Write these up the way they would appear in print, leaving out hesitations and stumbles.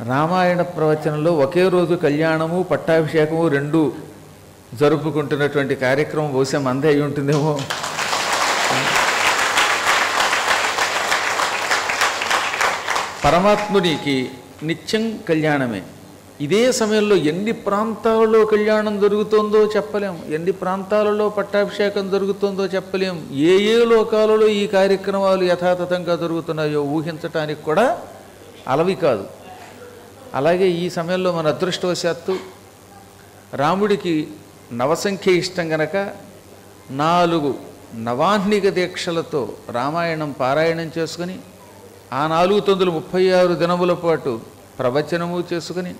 రామాయణ ప్రవచనంలో ఒకే రోజు కళ్యాణము పట్టాభిషేకము రెండు జరుపుకుంటున్నటువంటి కార్యక్రమం బహుశా మందే అయి ఉంటుందేమో. పరమాత్మునికి నిత్యం కళ్యాణమే. ఇదే సమయంలో ఎన్ని ప్రాంతాలలో కళ్యాణం జరుగుతుందో చెప్పలేం, ఎన్ని ప్రాంతాలలో పట్టాభిషేకం జరుగుతుందో చెప్పలేం, ఏ ఏ లోకాలలో ఈ కార్యక్రమాలు యథాతథంగా జరుగుతున్నాయో ఊహించటానికి కూడా అలవి కాదు. అలాగే ఈ సమయంలో మన అదృష్టవశాత్తు రాముడికి నవసంఖ్య ఇష్టం గనక 4 నవాహ్నిక దీక్షలతో రామాయణం పారాయణం చేసుకుని ఆ 436 దినముల పాటు ప్రవచనము చేసుకుని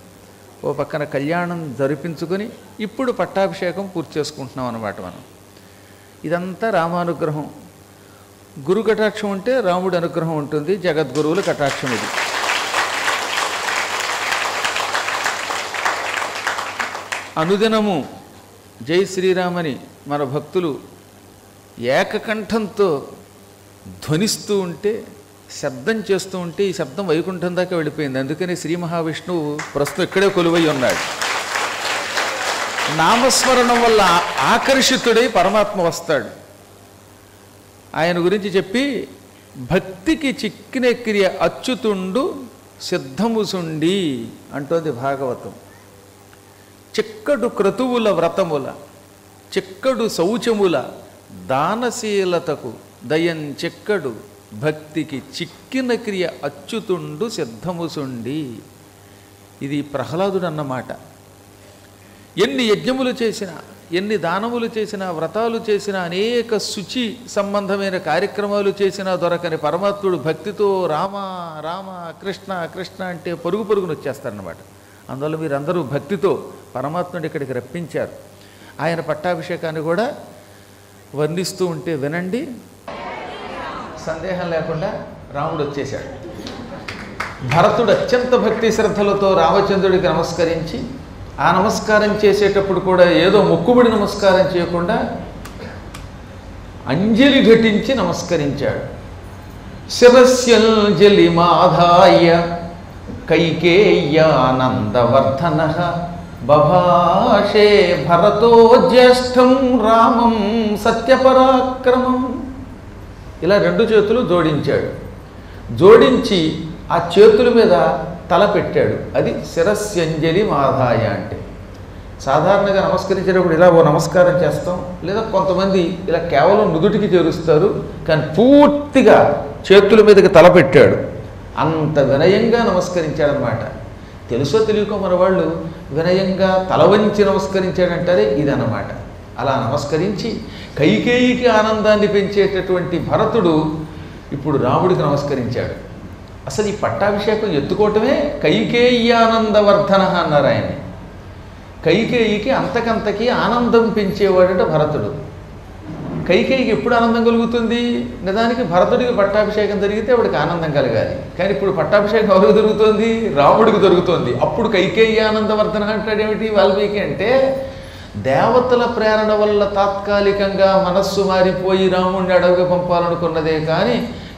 ఓ పక్కన కళ్యాణం జరిపించుకొని ఇప్పుడు పట్టాభిషేకం పూర్తి చేసుకుంటున్నాం అన్నమాట మనం. ఇదంతా రామానుగ్రహం. గురు కటాక్షం ఉంటే రాముడి అనుగ్రహం ఉంటుంది, జగద్గురువుల కటాక్షం ఇది. అనుదినము జై శ్రీరామని మన భక్తులు ఏకకంఠంతో ధ్వనిస్తూ ఉంటే, శబ్దం చేస్తూ ఉంటే ఈ శబ్దం వైకుంఠం దాకా వెళ్ళిపోయింది. అందుకని శ్రీ మహావిష్ణువు ప్రస్తుతం ఇక్కడే కొలువై ఉన్నాడు. నామస్మరణం వల్ల ఆకర్షితుడై పరమాత్మ వస్తాడు. ఆయన గురించి చెప్పి భక్తికి చిక్కిన క్రియ అచ్యుతుండు సిద్ధముసుండి అంటోంది భాగవతం. చిక్కడు క్రతువుల వ్రతముల, చిక్కడు శౌచముల, దానశీలతకు దయం చిక్కడు, భక్తికి చిక్కిన క్రియ అచ్యుతుండు సిద్ధముసుండి. ఇది ప్రహ్లాదుడు అన్నమాట. ఎన్ని యజ్ఞములు చేసినా, ఎన్ని దానములు చేసినా, వ్రతాలు చేసినా, అనేక శుచి సంబంధమైన కార్యక్రమాలు చేసినా దొరకని పరమాత్ముడు భక్తితో రామ రామ కృష్ణ కృష్ణ అంటే పరుగు పరుగును వచ్చేస్తారన్నమాట. అందువల్ల మీరందరూ భక్తితో పరమాత్ముడు ఇక్కడికి రప్పించారు. ఆయన పట్టాభిషేకాన్ని కూడా వర్ణిస్తూ ఉంటే వినండి. సందేహం లేకుండా రాముడు వచ్చేశాడు. భరతుడు అత్యంత భక్తి శ్రద్ధలతో రామచంద్రుడికి నమస్కరించి, ఆ నమస్కారం చేసేటప్పుడు కూడా ఏదో మొక్కుబడి నమస్కారం చేయకుండా అంజలి ఘటించి నమస్కరించాడు. శిరస్యంజలి మాధాయ కైకేయ్యానందవర్ధన బభాషే భరతో జ్యేష్ఠం రామం సత్యపరాక్రమం. ఇలా 2 చేతులు జోడించాడు. జోడించి ఆ చేతుల మీద తల పెట్టాడు. అది శిరస్యంజలి మాధాయ అంటే. సాధారణంగా నమస్కరించేటప్పుడు ఇలా ఓ నమస్కారం చేస్తాం, లేదా కొంతమంది ఇలా కేవలం నుదుటికి చేరుస్తారు. కానీ పూర్తిగా చేతుల మీదకి తల పెట్టాడు. అంత వినయంగా నమస్కరించాడనమాట. తెలుసో తెలియకో మన వాళ్ళు వినయంగా తల వంచి నమస్కరించాడంటారే ఇదన్నమాట. అలా నమస్కరించి కైకేయికి ఆనందాన్ని పెంచేటటువంటి భరతుడు ఇప్పుడు రాముడికి నమస్కరించాడు. అసలు ఈ పట్టాభిషేకం ఎత్తుకోవటమే కైకేయ్యానందవర్ధన అన్నారు ఆయన్ని. కైకేయికి అంతకంతకి ఆనందం పెంచేవాడంటే భరతుడు. కైకేయికి ఎప్పుడు ఆనందం కలుగుతుంది? నిజానికి భరతుడికి పట్టాభిషేకం జరిగితే వాడికి ఆనందం కలగాలి. కానీ ఇప్పుడు పట్టాభిషేకం ఎవరికి జరుగుతోంది? రాముడికి జరుగుతోంది. అప్పుడు కైకేయ్యానందవర్ధన అంటాడేమిటి వాల్మీకి అంటే, దేవతల ప్రేరణ వల్ల తాత్కాలికంగా మనస్సు మారిపోయి రాముడిని అడవికి పంపాలనుకున్నదే కానీ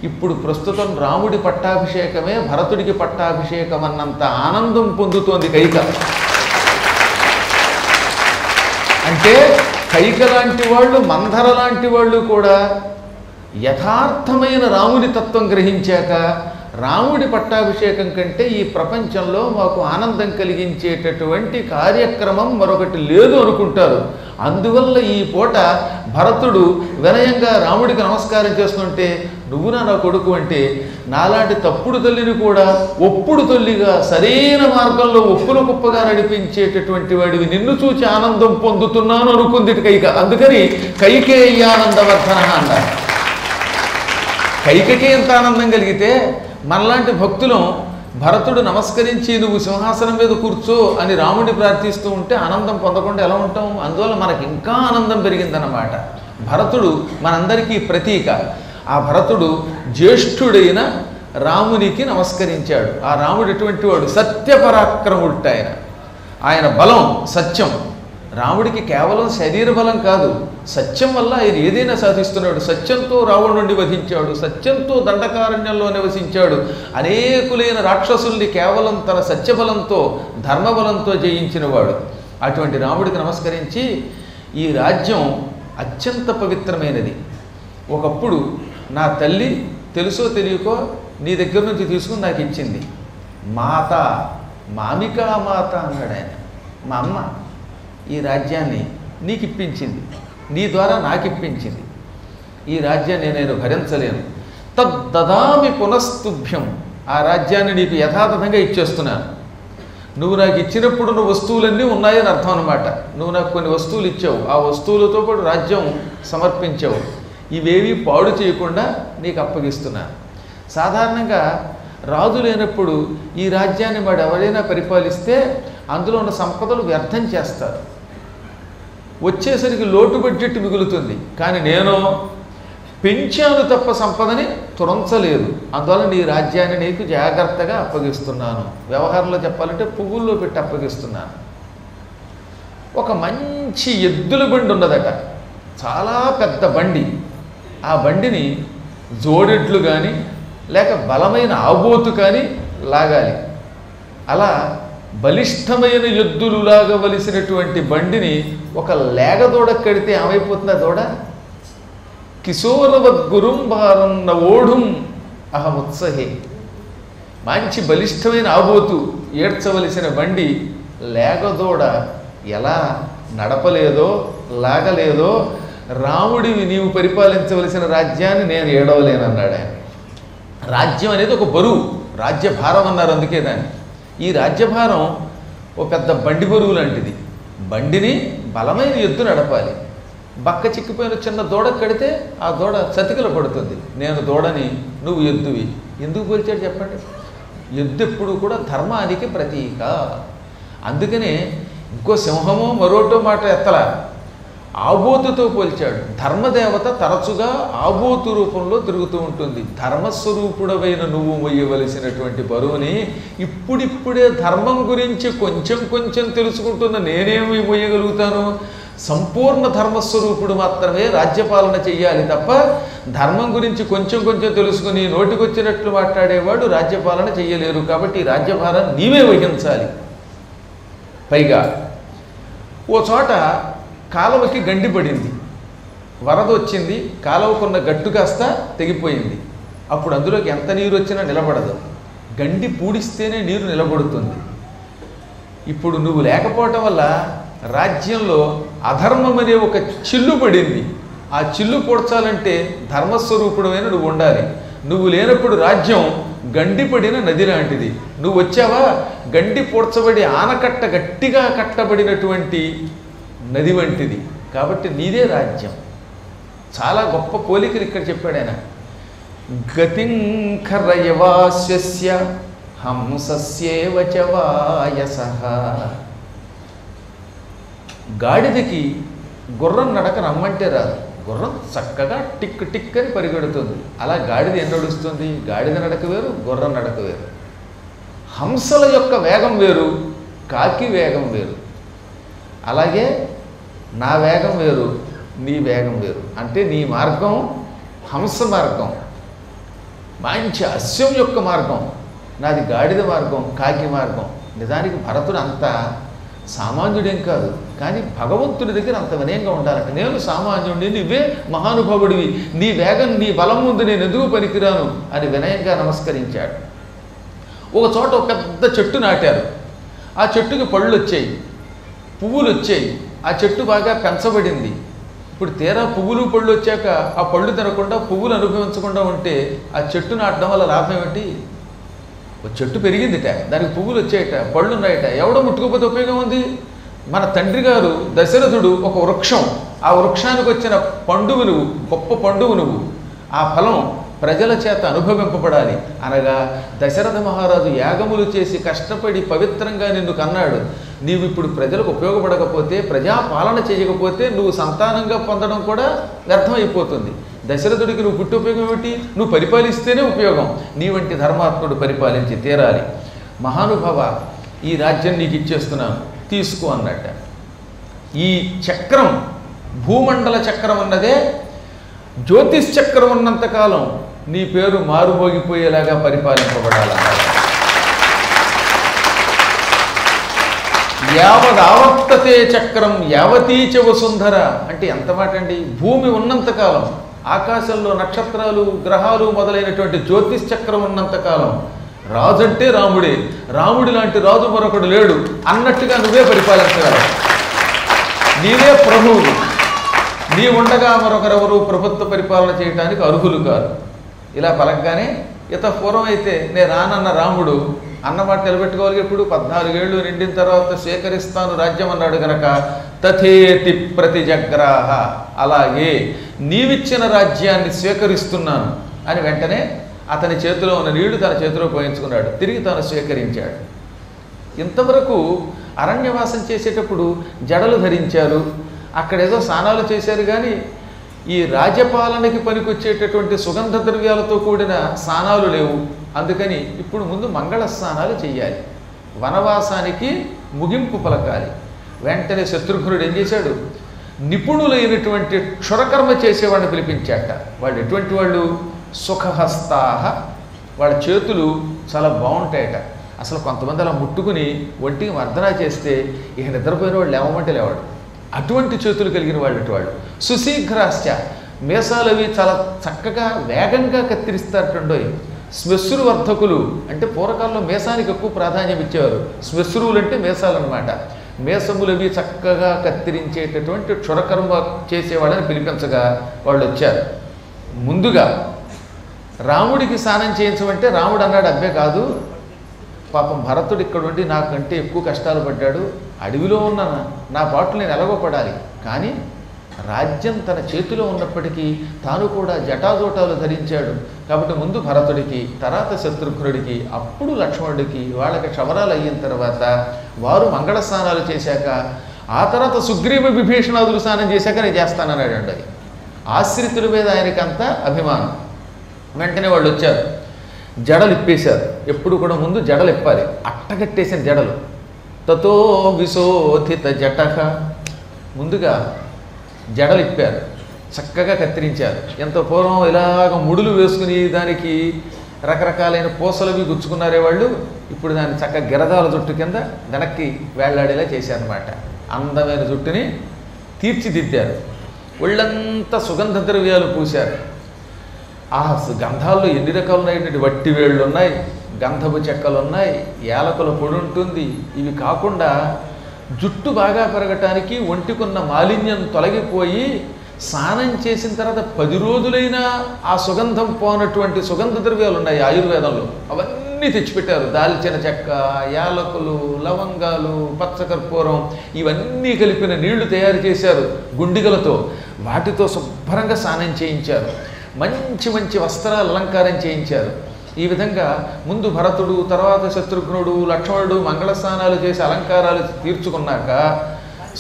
ఇప్పుడు ప్రస్తుతం రాముడి పట్టాభిషేకమే భరతుడికి పట్టాభిషేకం అన్నంత ఆనందం పొందుతోంది కైక. అంటే కైక లాంటి వాళ్ళు, మంధర లాంటి వాళ్ళు కూడా యథార్థమైన రాముని తత్వం గ్రహించాక రాముడి పట్టాభిషేకం కంటే ఈ ప్రపంచంలో మాకు ఆనందం కలిగించేటటువంటి కార్యక్రమం మరొకటి లేదు అనుకుంటారు. అందువల్ల ఈ పూట భరతుడు వినయంగా రాముడికి నమస్కారం చేస్తుంటే, నువ్వు నా కొడుకు అంటే నాలాంటి తప్పుడు తల్లిని కూడా ఒప్పుడు తల్లిగా సరైన మార్గంలో ఒప్పుల కుప్పగా నడిపించేటటువంటి వాడివి, నిన్ను చూచి ఆనందం పొందుతున్నాను అనుకుంది కైక. అందుకని కైకేయ్యానందవర్ధన అన్నారు. కైకకి ఎంత ఆనందం కలిగితే మనలాంటి భక్తులు భరతుడు నమస్కరించి నువ్వు సింహాసనం మీద కూర్చో అని రాముడిని ప్రార్థిస్తూ ఉంటే ఆనందం పొందకుండా ఎలా ఉంటాం? అందువల్ల మనకి ఇంకా ఆనందం పెరిగిందన్నమాట. భరతుడు మనందరికీ ప్రతీక. ఆ భరతుడు జ్యేష్ఠుడైన రామునికి నమస్కరించాడు. ఆ రాముడు ఎటువంటి వాడు? సత్యపరాక్రముడు. ఆయన బలం సత్యం, రాముడికి కేవలం శరీర బలం కాదు, సత్యం వల్ల ఆయన ఏదైనా సాధిస్తున్నాడు. సత్యంతో రావణుడిని వధించాడు, సత్యంతో దండకారణ్యంలో నివసించాడు, అనేకులైన రాక్షసుల్ని కేవలం తన సత్యబలంతో ధర్మబలంతో జయించినవాడు. అటువంటి రాముడికి నమస్కరించి, ఈ రాజ్యం అత్యంత పవిత్రమైనది. ఒకప్పుడు నా తల్లి తెలుసో తెలియకో నీ దగ్గర నుంచి తీసుకుని నాకు ఇచ్చింది. మాత, మామికా మాత అన్నాడు ఆయన. మా అమ్మ ఈ రాజ్యాన్ని నీకు ఇప్పించింది, నీ ద్వారా నాకు ఇప్పించింది. ఈ రాజ్యాన్ని నేను భరించలేను. తద్దదామి పునస్తుభ్యం, ఆ రాజ్యాన్ని నీకు యథాతథంగా ఇచ్చేస్తున్నాను. నువ్వు నాకు ఇచ్చినప్పుడు నువ్వు వస్తువులన్నీ ఉన్నాయని అర్థం అనమాట. నువ్వు నాకు కొన్ని వస్తువులు ఇచ్చావు, ఆ వస్తువులతో పాటు రాజ్యం సమర్పించావు. ఇవేవి పాడు చేయకుండా నీకు అప్పగిస్తున్నాను. సాధారణంగా రాజు లేనప్పుడు ఈ రాజ్యాన్ని వాడు ఎవరైనా పరిపాలిస్తే అందులో ఉన్న సంపదలు వ్యర్థం చేస్తారు, వచ్చేసరికి లోటు బడ్జెట్ మిగులుతుంది. కానీ నేను పెంచాను తప్ప సంపదని తురంచలేదు. అందువల్ల నీ రాజ్యాన్ని నీకు జాగ్రత్తగా అప్పగిస్తున్నాను. వ్యవహారంలో చెప్పాలంటే పువ్వుల్లో పెట్టి అప్పగిస్తున్నాను. ఒక మంచి ఎద్దుల బండి ఉన్నదట, చాలా పెద్ద బండి. ఆ బండిని జోడెడ్లు కానీ లేక బలమైన ఆబోతు కానీ లాగాలి. అలా బలిష్టమైన ఎద్దులు లాగవలసినటువంటి బండిని ఒక లేగదోడ కడితే ఏమైపోతుందా దూడ? కిశోరవద్గురుంభారన్న ఓఢుం అహముత్సహే. మంచి బలిష్టమైన ఆబోతు ఏడ్చవలసిన బండి లేగదోడ ఎలా నడపలేదో లాగలేదో, రాముడివి నీవు పరిపాలించవలసిన రాజ్యాన్ని నేను ఏడవలేనన్నాడు ఆయన. రాజ్యం అనేది ఒక బరువు, రాజ్యభారం అన్నారు అందుకే దాన్ని. ఈ రాజ్యభారం ఓ పెద్ద బండి బరువు లాంటిది. బండిని బలమైన ఎద్దు నడపాలి. బక్క చిక్కిపోయిన చిన్న దూడ కడితే ఆ దూడ చతికిల పడుతుంది. నేను దూడని, నువ్వు ఎద్దువి. ఎందుకు పోల్చాడు చెప్పండి? ఎద్దు ఎప్పుడు కూడా ధర్మానికి ప్రతీక. అందుకనే ఇంకో సింహమో మరోటో మాట ఎత్తలా, ఆబోతుతో పోల్చాడు. ధర్మదేవత తరచుగా ఆబోతు రూపంలో తిరుగుతూ ఉంటుంది. ధర్మస్వరూపుడవైన నువ్వు మొయ్యవలసినటువంటి బరువుని ఇప్పుడిప్పుడే ధర్మం గురించి కొంచెం కొంచెం తెలుసుకుంటున్న నేనేమి మొయ్యగలుగుతాను? సంపూర్ణ ధర్మస్వరూపుడు మాత్రమే రాజ్యపాలన చెయ్యాలి తప్ప ధర్మం గురించి కొంచెం కొంచెం తెలుసుకుని నోటికొచ్చినట్లు మాట్లాడేవాడు రాజ్యపాలన చెయ్యలేరు. కాబట్టి ఈ రాజ్యభారాన్ని నీవే వహించాలి. పైగా ఓ చోట కాలువకి గండి పడింది, వరద వచ్చింది, కాలువకున్న గట్టు కాస్త తెగిపోయింది. అప్పుడు అందులోకి ఎంత నీరు వచ్చినా నిలబడదు. గండి పూడిస్తేనే నీరు నిలబడుతుంది. ఇప్పుడు నువ్వు లేకపోవటం వల్ల రాజ్యంలో అధర్మం అనే ఒక చిల్లు పడింది. ఆ చిల్లు పూడ్చాలంటే ధర్మస్వరూపుడమైన నువ్వు ఉండాలి. నువ్వు లేనప్పుడు రాజ్యం గండిపడిన నది లాంటిది. నువ్వు వచ్చావా, గండి పూడ్చబడి ఆనకట్ట గట్టిగా కట్టబడినటువంటి నది వంటిది. కాబట్టి నీదే రాజ్యం. చాలా గొప్ప పోలికలు ఇక్కడ చెప్పాడు ఆయన. గతింఖరయవాస్య హంసస్యేవ చ వాయసః. గాడిదకి గుర్రం నడక రమ్మంటే రాదు. గుర్రం చక్కగా టిక్ టిక్ అని పరిగెడుతుంది. అలా గాడిద ఏం నడుస్తుంది? గాడిద నడక వేరు, గుర్రం నడక వేరు. హంసల యొక్క వేగం వేరు, కాకి వేగం వేరు. అలాగే నా వేగం వేరు, నీ వేగం వేరు. అంటే నీ మార్గం హంస మార్గం, మంచి అశ్వం యొక్క మార్గం. నాది గాడిద మార్గం, కాకి మార్గం. నిజానికి భరతుడు అంత సామాన్యుడేం కాదు, కానీ భగవంతుడి దగ్గర అంత వినయంగా ఉండాలంటే నేను సామాన్యుడిని, నువ్వే మహానుభావుడివి, నీ వేగం నీ బలం ముందు నేను ఎందుకు పనికిరాను అని వినయంగా నమస్కరించాడు. ఒక చోట ఒక పెద్ద చెట్టు నాటారు. ఆ చెట్టుకి పళ్ళు వచ్చాయి, పువ్వులు వచ్చాయి. ఆ చెట్టు బాగా పెంచబడింది. ఇప్పుడు తీరా పువ్వులు పళ్ళు వచ్చాక ఆ పళ్ళు తినకుండా పువ్వులు అనుభవించకుండా ఉంటే ఆ చెట్టు నాటడం వల్ల లాభం ఏమిటి? ఒక చెట్టు పెరిగిందిట, దానికి పువ్వులు వచ్చాయట, పళ్ళు ఉన్నాయట, ఎవడో ముట్టుకోకపోతే ఉపయోగం ఉంది? మన తండ్రి గారు దశరథుడు ఒక వృక్షం, ఆ వృక్షానికి వచ్చిన పండువు నువ్వు, గొప్ప పండువు నువ్వు. ఆ ఫలం ప్రజల చేత అనుభవింపబడాలి అనగా దశరథ మహారాజు యాగములు చేసి కష్టపడి పవిత్రంగా నిన్ను కన్నాడు. నీవు ఇప్పుడు ప్రజలకు ఉపయోగపడకపోతే, ప్రజాపాలన చేయకపోతే నువ్వు సంతానంగా పొందడం కూడా వ్యర్థమైపోతుంది. దశరథుడికి నువ్వు పుట్టి ఉపయోగం ఏమిటి? నువ్వు పరిపాలిస్తేనే ఉపయోగం. నీ వంటి ధర్మాత్ముడు పరిపాలించి తీరాలి. మహానుభావ, ఈ రాజ్యం నీకు ఇచ్చేస్తున్నాను, తీసుకో అన్నట్ట. ఈ చక్రం, భూమండల చక్రం ఉన్నదే, జ్యోతిష్ చక్రం ఉన్నంతకాలం నీ పేరు మారుమోగిపోయేలాగా పరిపాలింపబడాలన్నారు. యావదావర్తతే చక్రం యావతీచ వసుంధర అంటే ఎంత మాట అండి. భూమి ఉన్నంతకాలం, ఆకాశంలో నక్షత్రాలు గ్రహాలు మొదలైనటువంటి జ్యోతిష్ చక్రం ఉన్నంతకాలం రాజు అంటే రాముడే, రాముడి లాంటి రాజు మరొకడు లేడు అన్నట్టుగా నువ్వే పరిపాలించగలవు. నీవే ప్రభువు. నీ ఉండగా మరొకరెవరు ప్రభుత్వ పరిపాలన చేయడానికి అర్హులు కాదు. ఇలా పలకగానే పూర్వం అయితే నేను రానన్న రాముడు అన్నమాట నిలబెట్టుకోవాలి. ఇప్పుడు 14 ఏళ్ళు నిండిన తర్వాత స్వీకరిస్తాను రాజ్యం అన్నాడు గనక తథేతి ప్రతిజగ్రాహ, అలాగే నీవిచ్చిన రాజ్యాన్ని స్వీకరిస్తున్నాను అని వెంటనే అతని చేతిలో ఉన్న నీళ్లు తన చేతిలో పోయించుకున్నాడు. తిరిగి తాను స్వీకరించాడు. ఇంతవరకు అరణ్యవాసం చేసేటప్పుడు జడలు ధరించారు, అక్కడేదో స్నానాలు చేశారు. కానీ ఈ రాజ్యపాలనకి పనికొచ్చేటటువంటి సుగంధ ద్రవ్యాలతో కూడిన స్నానాలు లేవు. అందుకని ఇప్పుడు ముందు మంగళ స్నానాలు చెయ్యాలి, వనవాసానికి ముగింపు పలకాలి. వెంటనే శత్రుఘ్నుడు ఏం చేశాడు, నిపుణులైనటువంటి క్షురకర్మ చేసేవాడిని పిలిపించాట. వాళ్ళు ఎటువంటి వాళ్ళు, సుఖహస్తాహ, వాళ్ళ చేతులు చాలా బాగుంటాయట. అసలు కొంతమంది అలా ముట్టుకుని ఒంటికి మర్దనా చేస్తే ఇక నిద్రపోయిన వాళ్ళు లేవమంటే లేవాడు. అటువంటి చేతులు కలిగిన వాళ్ళు. సుశీఘ్రాశ్చ, మీసాలు అవి చాలా చక్కగా వేగంగా కత్తిరిస్తారటండోయ్. శ్మశ్రు వర్ధకులు అంటే పూర్వకాలంలో మీసానికి ఎక్కువ ప్రాధాన్యం ఇచ్చేవారు. శ్మశ్రువులు అంటే మీసాలు అనమాట. మీసములవి చక్కగా కత్తిరించేటటువంటి క్షురకర్మ చేసేవాళ్ళని పిలిపించగా వాళ్ళు వచ్చారు. ముందుగా రాముడికి స్నానం చేయించమంటే రాముడు అన్నాడు, అబ్బే కాదు, పాపం భరతుడు ఇక్కడ ఉండి నాకంటే ఎక్కువ కష్టాలు పడ్డాడు, అడవిలో ఉన్న నా పాటలు నేను ఎలాగోపడాలి, కానీ రాజ్యం తన చేతిలో ఉన్నప్పటికీ తాను కూడా జటాజోటాలు ధరించాడు. కాబట్టి ముందు భరతుడికి, తర్వాత శత్రుఘ్నుడికి, అప్పుడు లక్ష్మణుడికి, వాళ్ళకి క్షవరాలు అయిన తర్వాత వారు మంగళ స్నానాలు చేశాక ఆ తర్వాత సుగ్రీవ విభీషణాదులు స్నానం చేశాక నేను చేస్తానన్నాడు అండి. అది ఆశ్రితుల మీద ఆయనకంతా అభిమానం. వెంటనే వాళ్ళు వచ్చారు, జడలు ఇప్పేశారు. ఎప్పుడు కూడా ముందు జడలు ఇప్పాలి, అట్టగట్టేసిన జడలు. తతో విశోధిత జటక, ముందుగా జడలు ఇప్పారు, చక్కగా కత్తిరించారు. ఎంతో పూర్వం ఇలాగ ముడులు వేసుకుని దానికి రకరకాలైన పూసలవి గుచ్చుకున్నారే వాళ్ళు, ఇప్పుడు దాన్ని చక్కగా గిరదాల జుట్టు కింద వెనక్కి వేళ్లాడేలా చేశారనమాట. అందమైన జుట్టుని తీర్చిదిద్దారు. ఒళ్ళంతా సుగంధ ద్రవ్యాలు పూశారు. ఆ గంధాల్లో ఎన్ని రకాలు ఉన్నాయంటే వట్టి వేళ్ళు ఉన్నాయి, గంధపు చెక్కలు ఉన్నాయి, యాలకుల పొడి ఉంటుంది. ఇవి కాకుండా జుట్టు బాగా పెరగటానికి ఒంటికున్న మాలిన్యం తొలగిపోయి స్నానం చేసిన తర్వాత 10 రోజులైనా ఆ సుగంధం పోనటువంటి సుగంధ ద్రవ్యాలు ఉన్నాయి ఆయుర్వేదంలో. అవన్నీ తెచ్చిపెట్టారు. దాల్చిన చెక్క, యాలకులు, లవంగాలు, పచ్చకర్పూరం, ఇవన్నీ కలిపిన నీళ్లు తయారు చేశారు గుండిగలతో. వాటితో శుభ్రంగా స్నానం చేయించారు. మంచి మంచి వస్త్రాలు అలంకారం చేయించారు. ఈ విధంగా ముందు భరతుడు, తర్వాత శత్రుఘ్నుడు, లక్ష్మణుడు మంగళ స్నానాలు చేసి అలంకారాలు తీర్చుకున్నాక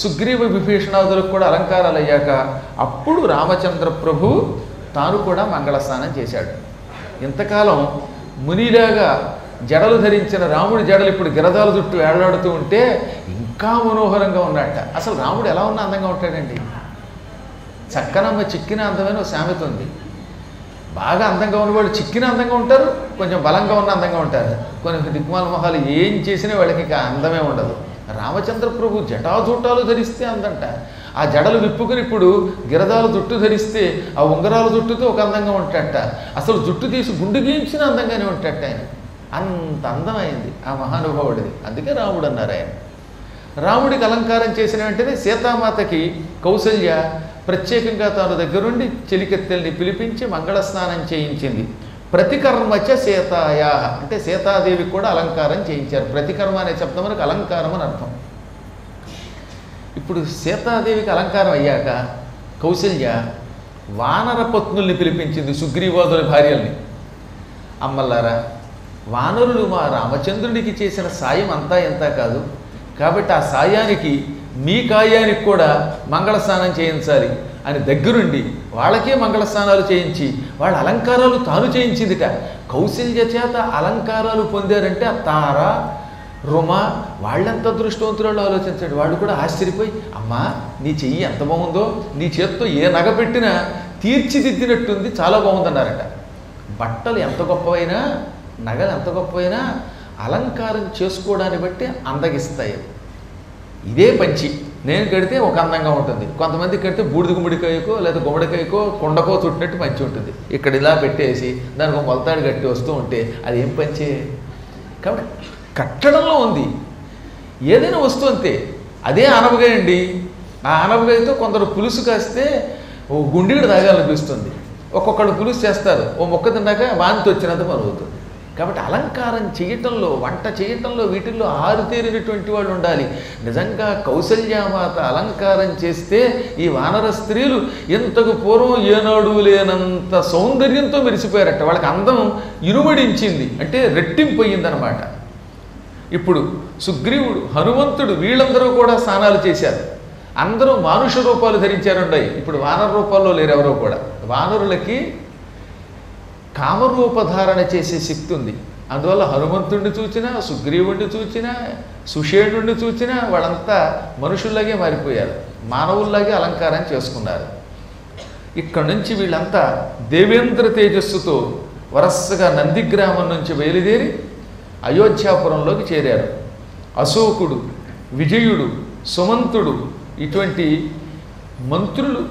సుగ్రీవ విభీషణాదులకు కూడా అలంకారాలు అయ్యాక అప్పుడు రామచంద్ర ప్రభు తాను కూడా మంగళ స్నానం చేశాడు. ఇంతకాలం మునిలాగా జడలు ధరించిన రాముడి జడలు ఇప్పుడు గిరదాల జుట్టు వేళ్లాడుతూ ఉంటే ఇంకా మనోహరంగా ఉన్నట్ట. అసలు రాముడు ఎలా ఉన్నా అందంగా ఉంటాడండి. చక్కనమ్మ చిక్కిన అందమైన ఒక సామెత ఉంది. బాగా అందంగా ఉన్నవాళ్ళు చిక్కిన అందంగా ఉంటారు, కొంచెం బలంగా ఉన్న అందంగా ఉంటారు. కొన్ని దిక్మాల మొహాలు ఏం చేసినా వాళ్ళకి ఇక అందమే ఉండదు. రామచంద్ర ప్రభు జటాజుట్టాలు ధరిస్తే అందంట. ఆ జడలు విప్పుకుని ఇప్పుడు గిరదాల జుట్టు ధరిస్తే ఆ ఉంగరాల జుట్టుతో ఒక అందంగా ఉంటాడట. అసలు జుట్టు తీసి గుండు గీయించినా అందంగానే ఉంటాడట ఆయన. అంత అందమైంది ఆ మహానుభావుడిది. అందుకే రాముడు అన్నారు ఆయన. రాముడికి అలంకారం చేసిన వెంటనే సీతామాతకి కౌసల్య ప్రత్యేకంగా తాను దగ్గరుండి చెలికెత్తెల్ని పిలిపించి మంగళ స్నానం చేయించింది. ప్రతికర్మచ సీతాయా అంటే సీతాదేవికి కూడా అలంకారం చేయించారు. ప్రతికర్మ అనే శబ్దం మనకు అలంకారం అని అర్థం. ఇప్పుడు సీతాదేవికి అలంకారం అయ్యాక కౌసల్య వానర పత్నుల్ని పిలిపించింది, సుగ్రీవాదుల భార్యల్ని. అమ్మల్లారా, వానరులు మా రామచంద్రుడికి చేసిన సాయం అంతా ఎంత కాదు, కాబట్టి ఆ సాయానికి మీ కాయానికి కూడా మంగళ స్నానం చేయించాలి అని దగ్గరుండి వాళ్ళకే మంగళ స్నానాలు చేయించి వాళ్ళ అలంకారాలు తాను చేయించిందిట. కౌశల్య చేత అలంకారాలు పొందారంటే ఆ తార, రుమ వాళ్ళెంత అదృష్టవంతురాలు ఆలోచించండి. వాళ్ళు కూడా ఆశ్చర్యపోయి, అమ్మా నీ చెయ్యి ఎంత బాగుందో, నీ చేత్తో ఏ నగ పెట్టినా తీర్చిదిద్దినట్టుంది, చాలా బాగుందన్నారట. బట్టలు ఎంత గొప్పవైనా, నగలు ఎంత గొప్పవైనా అలంకారం చేసుకోవడాన్ని బట్టి అందగిస్తాయి. ఇదే పంచి నేను కడితే ఒక అందంగా ఉంటుంది, కొంతమంది కడితే బూడిద గుమ్మడికాయకో లేదా గుమ్మడికాయకో కొండకో చుట్టినట్టు పంచి ఉంటుంది. ఇక్కడ ఇలా పెట్టేసి దానికి ఒక మొలతాడు కట్టి వస్తూ ఉంటే అది ఏం పంచే? కాబట్టి కట్టడంలో ఉంది. ఏదైనా వస్తువు అంతే. అదే ఆనపకాయ అండి, ఆ ఆనపకాయతో కొందరు పులుసు కాస్తే ఓ గుండెడు తాగాలనిపిస్తుంది, ఒక్కొక్కళ్ళు పులుసు చేస్తారు, ఓ మొక్క తిన్నాక వాంతి వచ్చినంత మరుగుతుంది. కాబట్టి అలంకారం చేయటంలో, వంట చేయటంలో, వీటిల్లో ఆరుతేరినటువంటి వాళ్ళు ఉండాలి. నిజంగా కౌసల్యామాత అలంకారం చేస్తే ఈ వానర స్త్రీలు ఇంతకు పూర్వం ఏనాడు లేనంత సౌందర్యంతో మెరిసిపోయారట. వాళ్ళకి అందం ఇరుమడించింది, అంటే రెట్టింపోయిందనమాట. ఇప్పుడు సుగ్రీవుడు, హనుమంతుడు వీళ్ళందరూ కూడా స్నానాలు చేశారు. అందరూ మానుష రూపాలు ధరించారుండాయి. ఇప్పుడు వానర రూపాల్లో లేరు ఎవరో కూడా. వానరులకి కామరూపధారణ చేసే శక్తి ఉంది. అందువల్ల హనుమంతుడిని చూచినా, సుగ్రీవుడిని చూచినా, సుషేణుడిని చూచినా వాళ్ళంతా మనుషుల్లాగే మారిపోయారు, మానవుల్లాగే అలంకారం చేసుకున్నారు. ఇక్కడ నుంచి వీళ్ళంతా దేవేంద్ర తేజస్సుతో వరసగా నందిగ్రామం నుంచి బయలుదేరి అయోధ్యాపురంలోకి చేరారు. అశోకుడు, విజయుడు, సుమంతుడు ఇటువంటి మంత్రులు,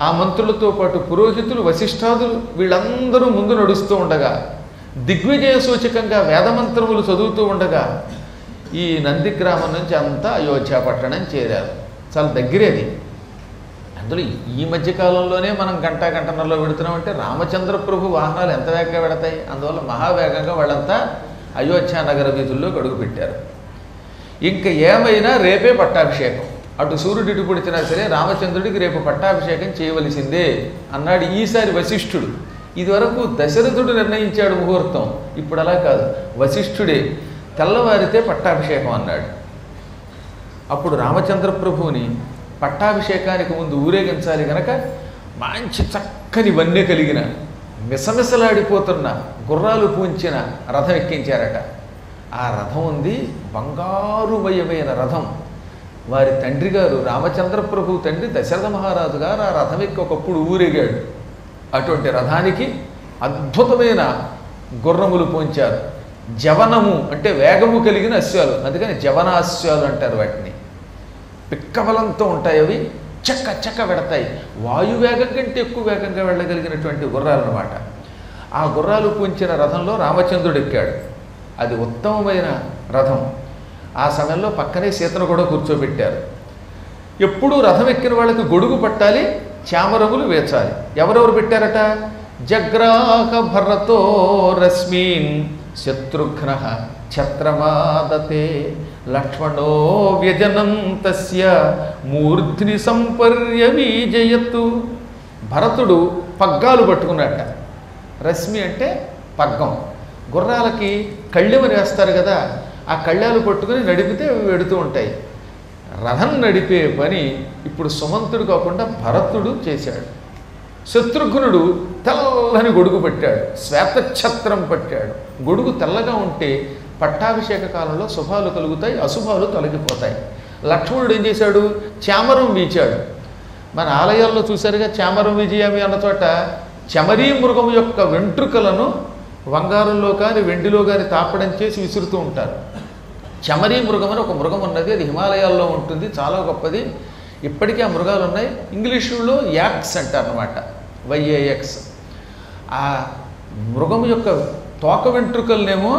ఆ మంత్రులతో పాటు పురోహితులు, వశిష్ఠాదులు వీళ్ళందరూ ముందు నడుస్తూ ఉండగా, దిగ్విజయ సూచకంగా వేదమంత్రములు చదువుతూ ఉండగా ఈ నందిగ్రామం నుంచి అంతా అయోధ్య పట్టణం చేరారు. చాలా దగ్గరేది. అందులో ఈ మధ్యకాలంలోనే మనం గంటన్నరలో పెడుతున్నామంటే రామచంద్ర ప్రభు వాహనాలు ఎంత వేగంగా పెడతాయి. అందువల్ల మహావేగంగా వాళ్ళంతా అయోధ్య నగర వీధుల్లో అడుగుపెట్టారు. ఇంకా ఏమైనా రేపే పట్టాభిషేకం, అటు సూర్యుడు ఇటు పొడిచినా సరే రామచంద్రుడికి రేపు పట్టాభిషేకం చేయవలసిందే అన్నాడు ఈసారి వశిష్ఠుడు. ఇదివరకు దశరథుడు నిర్ణయించాడు ముహూర్తం, ఇప్పుడు అలా కాదు, వశిష్ఠుడే తెల్లవారితే పట్టాభిషేకం అన్నాడు. అప్పుడు రామచంద్ర ప్రభువుని పట్టాభిషేకానికి ముందు ఊరేగించాలి గనక మంచి చక్కని వన్నె కలిగిన, మిసమిసలాడిపోతున్న, గుర్రాలు పూంచిన రథం ఎక్కించారట. ఆ రథం ఉంది బంగారుమయమైన రథం. వారి తండ్రి గారు రామచంద్ర ప్రభు తండ్రి దశరథ మహారాజు గారు ఆ రథం ఎక్కి ఒకప్పుడు ఊరేగాడు. అటువంటి రథానికి అద్భుతమైన గుర్రములు పోంచారు. జవనము అంటే వేగము కలిగిన అశ్వాలు, అందుకని జవనాశ్వాలు అంటారు వాటిని. పిక్కబలంతో ఉంటాయి అవి, చక్క చక్క వెడతాయి. వాయువేగం కంటే ఎక్కువ వేగంగా వెళ్ళగలిగినటువంటి గుర్రాలు అన్నమాట. ఆ గుర్రాలు పూంచిన రథంలో రామచంద్రుడు ఎక్కాడు. అది ఉత్తమమైన రథం. ఆ సమయంలో పక్కనే సీతను కూడా కూర్చోబెట్టారు. ఎప్పుడూ రథం ఎక్కిన వాళ్ళకి గొడుగు పట్టాలి, చామరములు వేచాలి. ఎవరెవరు పెట్టారట? జగ్రాహ భరతో రశ్మీన్ శత్రుఘ్న ఛత్రమాదతే లక్ష్మణో వ్యజనం తస్య మూర్ధ్ని సంపర్యవీజయత్తు. భరతుడు పగ్గాలు పట్టుకున్నట్ట. రశ్మి అంటే పగ్గం. గుర్రాలకి కళ్ళెమని వేస్తారు కదా, ఆ కళ్ళాలు పట్టుకుని నడిపితే వెడుతూ ఉంటాయి. రథం నడిపే పని ఇప్పుడు సుమంతుడు కాకుండా భరతుడు చేశాడు. శత్రుఘ్నుడు తెల్లని గొడుగు పట్టాడు, శ్వేతఛత్రం పట్టాడు. గొడుగు తెల్లగా ఉంటే పట్టాభిషేక కాలంలో శుభాలు కలుగుతాయి, అశుభాలు తొలగిపోతాయి. లక్ష్మణుడు ఏం చేశాడు? చామరం వీచాడు. మన ఆలయాల్లో చూశారుగా, చామరం విజయమి అన్న చోట చమరీ మృగం యొక్క వెంట్రుకలను బంగారంలో కానీ వెండిలో కానీ తాపడం చేసి విసురుతూ ఉంటారు. చమరీ మృగం అని ఒక మృగం ఉన్నది, అది హిమాలయాల్లో ఉంటుంది, చాలా గొప్పది. ఇప్పటికీ ఆ మృగాలు ఉన్నాయి. ఇంగ్లీషులో యాక్స్ అంటారు అన్నమాట, YAX. ఆ మృగం యొక్క తోక వెంట్రుకలనేమో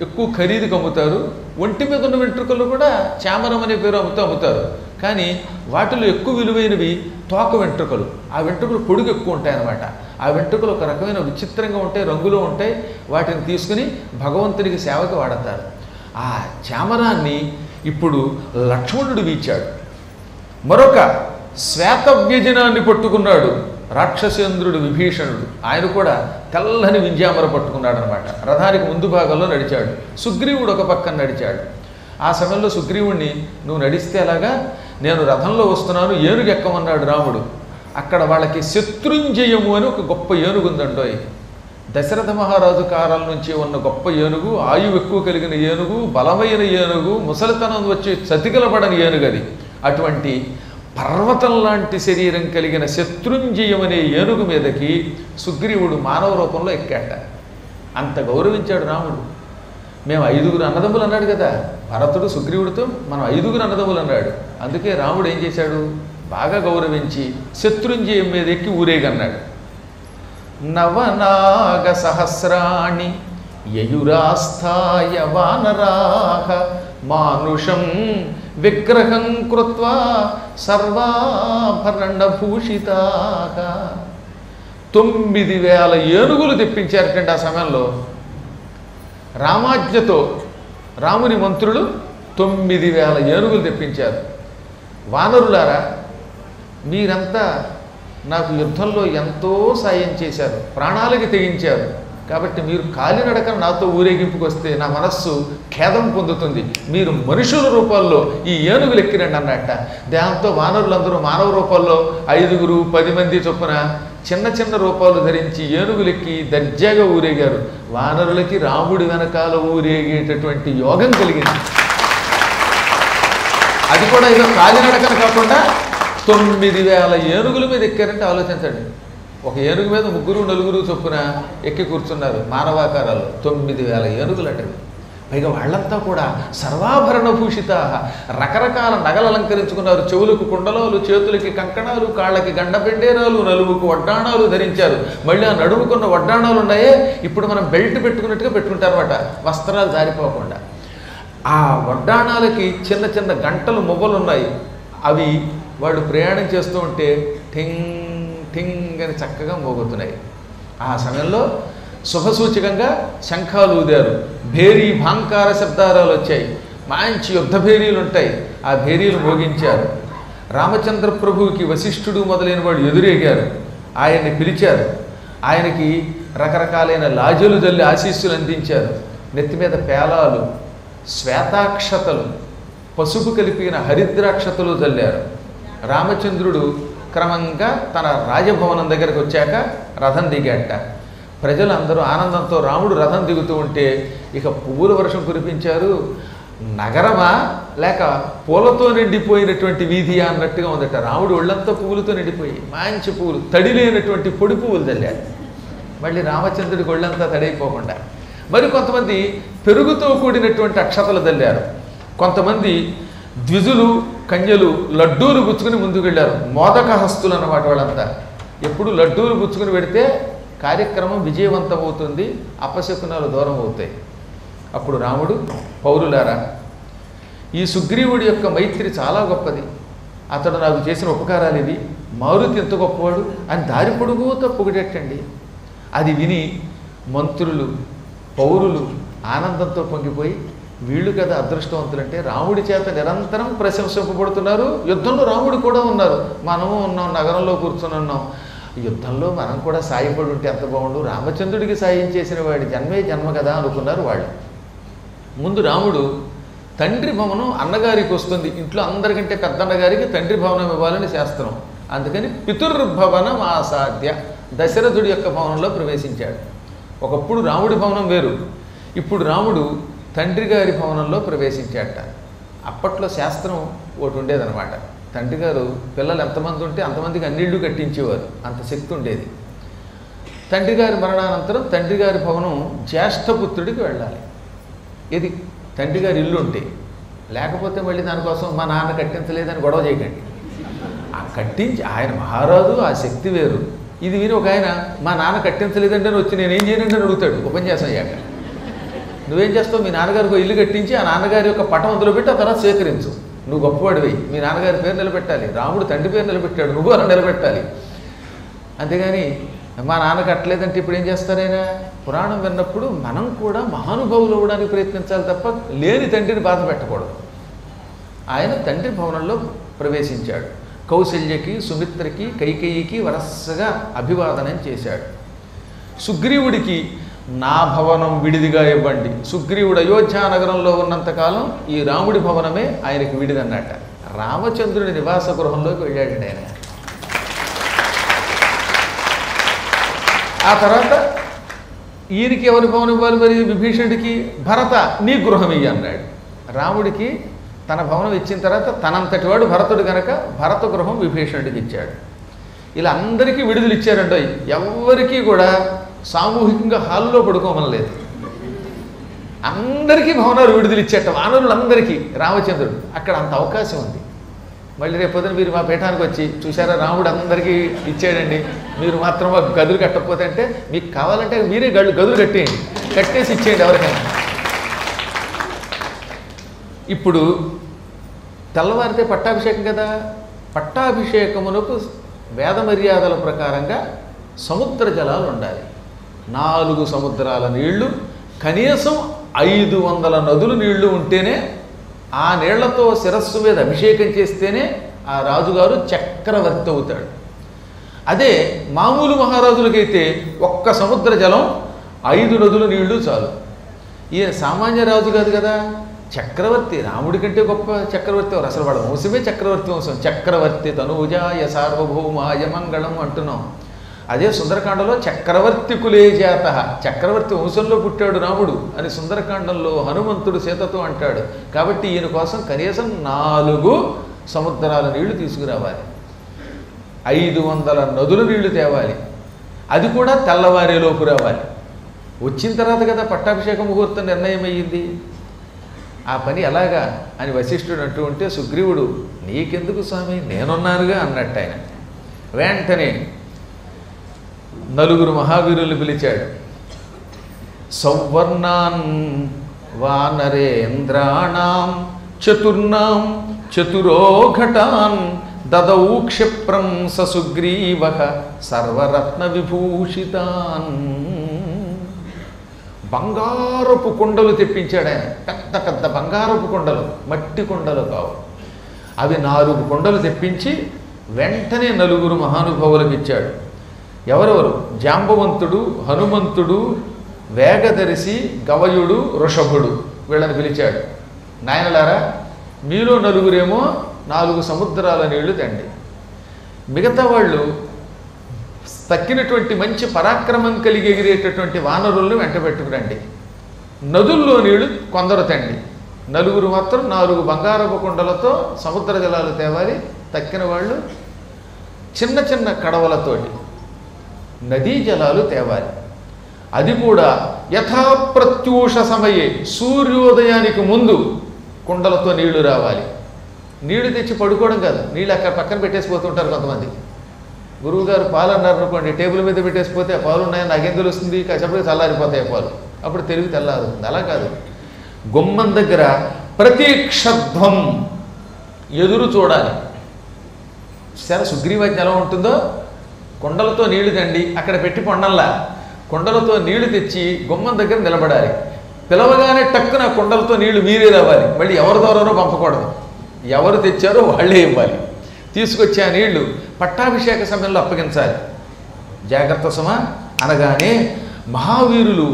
ఎక్కువ ఖరీదుకు అమ్ముతారు, ఒంటి మీద ఉన్న వెంట్రుకలు కూడా చామరం అనే పేరు అమ్ముతారు. కానీ వాటిలో ఎక్కువ విలువైనవి తోక వెంట్రుకలు. ఆ వెంట్రుకలు పొడుగు ఎక్కువ ఉంటాయన్నమాట. ఆ వెంట్రుకలు ఒక రకమైన విచిత్రంగా ఉంటాయి, రంగులో ఉంటాయి. వాటిని తీసుకుని భగవంతునికి సేవకి వాడతారు. ఆ చామరాన్ని ఇప్పుడు లక్ష్మణుడు వీచాడు. మరొక శ్వేతవ్యజనాన్ని పట్టుకున్నాడు రాక్షసేంద్రుడు విభీషణుడు. ఆయన కూడా తెల్లని వింజామర పట్టుకున్నాడు అనమాట. రథానికి ముందు భాగంలో నడిచాడు. సుగ్రీవుడు ఒక పక్కన నడిచాడు. ఆ సమయంలో సుగ్రీవుణ్ణి, నువ్వు నడిస్తే అలాగా, నేను రథంలో వస్తున్నాను, ఏనుగు ఎక్కమన్నాడు రాముడు. అక్కడ వాళ్ళకి శత్రుంజయము అని ఒక గొప్ప ఏనుగు ఉందండోయ్. దశరథ మహారాజు కాలం నుంచి ఉన్న గొప్ప ఏనుగు, ఆయువు ఎక్కువ కలిగిన ఏనుగు, బలమైన ఏనుగు, ముసలితనం వచ్చి చతికిలబడని ఏనుగు అది. అటువంటి పర్వతం లాంటి శరీరం కలిగిన శత్రుంజయం అనే ఏనుగు మీదకి సుగ్రీవుడు మానవ రూపంలో ఎక్కాట. అంత గౌరవించాడు రాముడు. మేము 5గురు అన్నదమ్ములు అన్నాడు కదా భరతుడు సుగ్రీవుడితో, మనం 5గురు అన్నదమ్ములు అన్నాడు. అందుకే రాముడు ఏం చేశాడు, బాగా గౌరవించి శత్రుంజయం మీద ఎక్కి ఊరేగన్నాడు. నవనాగ సహస్రాణి యయురాస్థాయ వానరాహ మానుషం విగ్రహం కృత్వా సర్వాభరణభూషితాః. 9,000 ఏనుగులు తెప్పించారటండి ఆ సమయంలో. రామాజ్ఞతో రాముని మంత్రులు 9,000 ఏనుగులు తెప్పించారు. వానరులారా, మీరంతా నాకు యుద్ధంలో ఎంతో సాయం చేశారు, ప్రాణాలకి తెగించారు. కాబట్టి మీరు కాలినడకన నాతో ఊరేగింపుకు వస్తే నా మనస్సు ఖేదం పొందుతుంది. మీరు మనుషుల రూపాల్లో ఈ ఏనుగులు ఎక్కిరండి అన్నట్ట. దాంతో వానరులందరూ మానవ రూపాల్లో 5గురు 10 మంది చొప్పున చిన్న చిన్న రూపాలు ధరించి ఏనుగులెక్కి దర్జాగా ఊరేగారు. వానరులకి రాముడి వెనకాల ఊరేగేటటువంటి యోగం కలిగింది. అది కూడా ఏదో కాలినడకన కాకుండా 9,000 ఏనుగుల మీద ఎక్కారంటే ఆలోచించండి. ఒక ఏనుగు మీద 3 4 చొప్పున ఎక్కి కూర్చున్నారు మానవాకారాలు. 9,000 ఏనుగులు అటవి. పైగా వాళ్ళంతా కూడా సర్వాభరణ భూషిత, రకరకాల నగలు అలంకరించుకున్నారు. చెవులకు కుండలాలు, చేతులకి కంకణాలు, కాళ్ళకి గండపెండేరాలు, నలుగుకు వడ్డాణాలు ధరించారు. మళ్ళీ ఆ నడుముకున్న వడ్డాణాలు ఉన్నాయే, ఇప్పుడు మనం బెల్ట్ పెట్టుకున్నట్టుగా పెట్టుకుంటారన్నమాట, వస్త్రాలు జారిపోకుండా. ఆ వడ్డాణాలకి చిన్న చిన్న గంటలు మొవ్వలు ఉన్నాయి. అవి వాళ్ళు ప్రయాణం చేస్తూ ఉంటే ఠింగ్ ఠింగ్ అని చక్కగా మోగుతున్నాయి. ఆ సమయంలో శుభసూచకంగా శంఖాలు ఊదారు, భేరీ భాంకార శబ్దాలు వచ్చాయి, మంచి యుద్ధ భేరీలు ఉంటాయి, ఆ భేరీలు మోగించారు. రామచంద్ర ప్రభువుకి వశిష్ఠుడు మొదలైన వాళ్ళు ఎదురేగారు, ఆయన్ని పిలిచారు. ఆయనకి రకరకాలైన లాజలు జల్లి ఆశీస్సులు అందించారు. నెత్తి మీద పేలాలు, శ్వేతాక్షతలు, పసుపు కలిపిన హరిద్రాక్షతలు జల్లారు. రామచంద్రుడు క్రమంగా తన రాజభవనం దగ్గరకు వచ్చాక రథం దిగాట. ప్రజలందరూ ఆనందంతో రాముడు రథం దిగుతూ ఉంటే ఇక పువ్వుల వర్షం కురిపించారు. నగరమా లేక పూలతో నిండిపోయినటువంటి వీధియా అన్నట్టుగా ఉందట. రాముడు ఒళ్ళంతా పువ్వులతో నిండిపోయి మంచి పువ్వులు, తడి లేనటువంటి పొడి పువ్వులు చల్లారు. మళ్ళీ రామచంద్రుడికి ఒళ్ళంతా తడైపోకుండా మరి కొంతమంది పెరుగుతో కూడినటువంటి అక్షతలు చల్లారు. కొంతమంది ద్విజులు కన్యలు లడ్డూలు గుచ్చుకుని ముందుకు వెళ్ళారు. మోదక హస్తులు అన్నమాట వాళ్ళంతా. ఎప్పుడు లడ్డూలు గుచ్చుకుని పెడితే కార్యక్రమం విజయవంతమవుతుంది, అపశకునాలు దూరం అవుతాయి. అప్పుడు రాముడు, పౌరులారా, ఈ సుగ్రీవుడి యొక్క మైత్రి చాలా గొప్పది, అతడు నాకు చేసిన ఉపకారాలు ఇవి, మారుతి ఎంత గొప్పవాడు అని దారి పొడుగుతో పొగిడేటండి. అది విని మంత్రులు పౌరులు ఆనందంతో పొంగిపోయి, వీళ్ళు కదా అదృష్టవంతులంటే రాముడి చేత నిరంతరం ప్రశంసింపబడుతున్నారు. యుద్ధంలో రాముడు కూడా ఉన్నారు, మనము ఉన్నాం, నగరంలో కూర్చొని ఉన్నాం. యుద్ధంలో మనం కూడా సాయపడి ఉంటే ఎంత బాగుండు, రామచంద్రుడికి సాయం చేసిన వాడి జన్మే జన్మ కదా అనుకున్నారు వాళ్ళు. ముందు రాముడు తండ్రి భవనం అన్నగారికి వస్తుంది, ఇంట్లో అందరికంటే పెద్దన్నగారికి తండ్రి భవనం ఇవ్వాలని శాస్త్రం. అందుకని పితుర్భవనం ఆసాధ్య దశరథుడి యొక్క భవనంలో ప్రవేశించాడు. ఒకప్పుడు రాముడి భవనం వేరు, ఇప్పుడు రాముడు తండ్రి గారి భవనంలో ప్రవేశించాట. అప్పట్లో శాస్త్రం ఒకటి ఉండేదన్నమాట. తండ్రి గారు పిల్లలు ఎంతమంది ఉంటే అంతమందికి అన్నిళ్ళు కట్టించేవారు, అంత శక్తి ఉండేది. తండ్రి గారి మరణానంతరం తండ్రి గారి భవనం జ్యేష్ఠపుత్రుడికి వెళ్ళాలి. ఇది తండ్రి గారి ఇల్లు ఉంటే, లేకపోతే మళ్ళీ దానికోసం మా నాన్న కట్టించలేదని గొడవ చేయకండి. ఆ కట్టించి ఆయన మహారాజు, ఆ శక్తి వేరు. ఇది విని ఒక ఆయన మా నాన్న కట్టించలేదంటే వచ్చి నేనేం చేయనండి అని అడుగుతాడు ఉపన్యాసం అయ్యాక. నువ్వేం చేస్తావు, మీ నాన్నగారికి ఇల్లు కట్టించి ఆ నాన్నగారి యొక్క పటం అందులో పెట్టి ఆ తర్వాత స్వీకరించు. నువ్వు గొప్పవాడివి, మీ నాన్నగారి పేరు నిలబెట్టాలి, రాముడు తండ్రి పేరు నిలబెట్టాడు, నువ్వు అలా నిలబెట్టాలి. అంతేగాని మా నాన్న కట్టలేదంటే ఇప్పుడు ఏం చేస్తారైనా? పురాణం విన్నప్పుడు మనం కూడా మహానుభావులు అవ్వడానికి ప్రయత్నించాలి తప్ప లేని తండ్రిని బాధ పెట్టకూడదు. ఆయన తండ్రి భవనంలో ప్రవేశించాడు. కౌశల్యకి, సుమిత్రకి, కైకేయికి వరసగా అభివాదనం చేశాడు. సుగ్రీవుడికి నా భవనం విడిదిగా ఇవ్వండి, సుగ్రీవుడు అయోధ్య నగరంలో ఉన్నంతకాలం ఈ రాముడి భవనమే ఆయనకి విడిదన్నట్ట. రామచంద్రుడి నివాస గృహంలోకి వెళ్ళాడు ఆయన. ఆ తర్వాత ఈయనకి ఎవరి భవనం ఇవ్వాలి మరి విభీషణుడికి? భరత నీ గృహం ఇయ్యి అన్నాడు. రాముడికి తన భవనం ఇచ్చిన తర్వాత తనంతటి వాడు భరతుడు కనుక భరత గృహం విభీషణుడికి ఇచ్చాడు. ఇలా అందరికీ విడుదల ఇచ్చారండో. ఎవరికీ కూడా సామూహికంగా హాల్లో పడుకోమని లేదు. అందరికీ భవనాలు విడుదల ఇచ్చేట వానరులందరికీ రామచంద్రుడు. అక్కడ అంత అవకాశం ఉంది. మళ్ళీ రేపొద్దున మీరు మా పీఠానికి వచ్చి చూసారా రాముడు అందరికీ ఇచ్చాడండి, మీరు మాత్రం మాకు గదులు కట్టకపోతే అంటే మీకు కావాలంటే మీరే గదులు కట్టేయండి, కట్టేసి ఇచ్చేయండి ఎవరికైనా. ఇప్పుడు తెల్లవారితే పట్టాభిషేకం కదా. పట్టాభిషేకమునకు వేద మర్యాదల ప్రకారంగా సముద్ర జలాలు ఉండాలి. 4 సముద్రాల నీళ్లు, కనీసం 500 నదులు నీళ్లు ఉంటేనే, ఆ నీళ్లతో శిరస్సు మీద అభిషేకం చేస్తేనే ఆ రాజుగారు చక్రవర్తి అవుతాడు. అదే మామూలు మహారాజులకైతే ఒక్క సముద్ర జలం 5 నదుల నీళ్లు చాలు. ఈయన సామాన్య రాజు కాదు కదా, చక్రవర్తి. రాముడి కంటే గొప్ప చక్రవర్తి ఎవరు? అసలు వాడు వంశమే చక్రవర్తి వంశం. చక్రవర్తి తనూజాయ సార్వభౌమాయ మంగళం అంటున్నాం. అదే సుందరకాండలో చక్రవర్తి కులే జాత, చక్రవర్తి వంశంలో పుట్టాడు రాముడు అని సుందరకాండంలో హనుమంతుడు సీతతో అంటాడు. కాబట్టి ఈయన కోసం కనీసం 4 సముద్రాల నీళ్లు తీసుకురావాలి, 500 నదుల నీళ్లు తేవాలి. అది కూడా తెల్లవారేలోపు రావాలి. వచ్చిన తర్వాత కదా పట్టాభిషేక ముహూర్తం నిర్ణయం అయ్యింది. ఆ పని ఎలాగా అని వశిష్ఠుడు అంటూ ఉంటే సుగ్రీవుడు నీకెందుకు స్వామి నేనున్నానుగా అన్నట్టు ఆయన వెంటనే 4 మహావీరుల్ని పిలిచాడు. సౌవర్ణాన్ వానరేంద్రాణం చతుర్నాం చతురోఘటాన్ దదౌ క్షిప్రం ససుగ్రీవ సర్వరత్న విభూషితాన్. బంగారపు కుండలు తెప్పించాడు ఆయన. పెద్ద పెద్ద బంగారపు కుండలు, మట్టి కుండలు కావు. అవి 4 కుండలు తెప్పించి వెంటనే 4 మహానుభావులకు ఇచ్చాడు. ఎవరెవరు? జాంబవంతుడు, హనుమంతుడు, వేగదర్శి, గవయుడు, వృషభుడు. వీళ్ళని పిలిచాడు. నాయనలారా మీలో 4 4 సముద్రాల నీళ్లు తండి. మిగతా వాళ్ళు తక్కినటువంటి మంచి పరాక్రమం కలిగి ఎగిరేటటువంటి వానరులను వెంట పెట్టుకురండి. నదుల్లో నీళ్లు కొందరు తండి. 4 మాత్రం 4 బంగారపు కుండలతో సముద్ర జలాలు తేవాలి. తక్కిన వాళ్ళు చిన్న చిన్న కడవలతోటి నదీ జలాలు తేవాలి. అది కూడా యథాప్రత్యూష సమయే, సూర్యోదయానికి ముందు కుండలతో నీళ్లు రావాలి. నీళ్లు తెచ్చి పడుకోవడం కాదు, నీళ్ళు అక్కడ పక్కన పెట్టేసిపోతుంటారు కొంతమంది. గురువుగారు పాలు అన్నారు అనుకోండి, టేబుల్ మీద పెట్టేసిపోతే ఆ పాలు ఉన్నాయని నాకేం తెలుస్తుంది, కాసేపటికి చల్లారిపోతాయి పాలు, అప్పుడు తెలివి తెల్లారుతుంది. అలా కాదు, గుమ్మం దగ్గర ప్రతీక్షధ్వం ఎదురు చూడాలి. సరే సుగ్రీవాజ్ఞ ఎలా ఉంటుందో, కొండలతో నీళ్లు తండి, అక్కడ పెట్టి పొండల్లా కొండలతో నీళ్లు తెచ్చి గుమ్మం దగ్గర నిలబడాలి. పిలవగానే టక్కున కొండలతో నీళ్లు మీరే రావాలి. మళ్ళీ ఎవరి ద్వారానో పంపకూడదు, ఎవరు తెచ్చారో వాళ్ళే ఇవ్వాలి. తీసుకొచ్చి ఆ నీళ్లు పట్టాభిషేక సమయంలో అప్పగించాలి. జాగ్రత్త సుమా అనగానే మహావీరులు,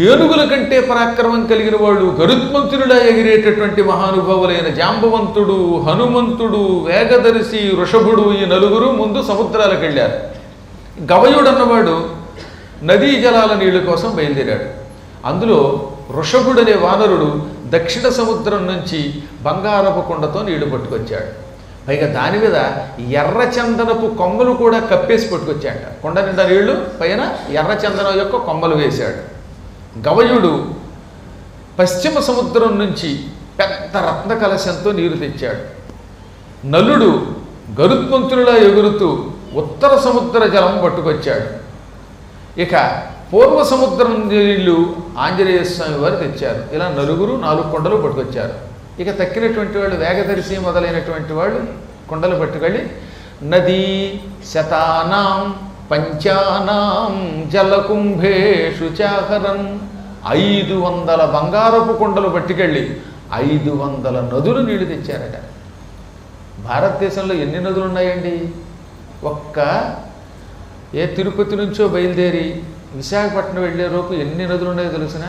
ఏనుగుల కంటే పరాక్రమం కలిగిన వాళ్ళు, గరుత్మంతునిలా ఎగిరేటటువంటి మహానుభావులైన జాంబవంతుడు, హనుమంతుడు, వేగదర్శి, వృషభుడు ఈ 4 ముందు సముద్రాలకు వెళ్ళారు. గవయుడు అన్నవాడు నదీ జలాల నీళ్ల కోసం బయలుదేరాడు. అందులో వృషభుడనే వానరుడు దక్షిణ సముద్రం నుంచి బంగారపు కుండతో నీళ్లు పట్టుకొచ్చాడు. పైగా దాని మీద ఎర్రచందనపు కొమ్మలు కూడా కప్పేసి పట్టుకొచ్చాట. కొండ నిండా నీళ్లు, పైన ఎర్రచందనం యొక్క కొమ్మలు వేశాడు. గవయుడు పశ్చిమ సముద్రం నుంచి పెద్ద రత్న కలశంతో నీరు తెచ్చాడు. నలుడు గరుత్మంతునిలా ఎగురుతూ ఉత్తర సముద్ర జలం పట్టుకొచ్చాడు. ఇక పూర్వ సముద్రం నీళ్లు ఆంజనేయ స్వామి వారు తెచ్చారు. ఇలా 4 కొండలు పట్టుకొచ్చారు. ఇక తక్కినటువంటి వాళ్ళు వేగదర్శి మొదలైనటువంటి వాళ్ళు కొండలు పట్టుకెళ్ళి నదీ శతానాం పంచానాం జలకుంభేషు చాహరన్ 500 బంగారపు కొండలు పట్టుకెళ్ళి 500 నదులు నీళ్లు తెచ్చారట. భారతదేశంలో ఎన్ని నదులు ఉన్నాయండి? ఒక్క తిరుపతి నుంచో బయలుదేరి విశాఖపట్నం వెళ్ళే లోపు ఎన్ని నదులు ఉన్నాయో తెలిసిన?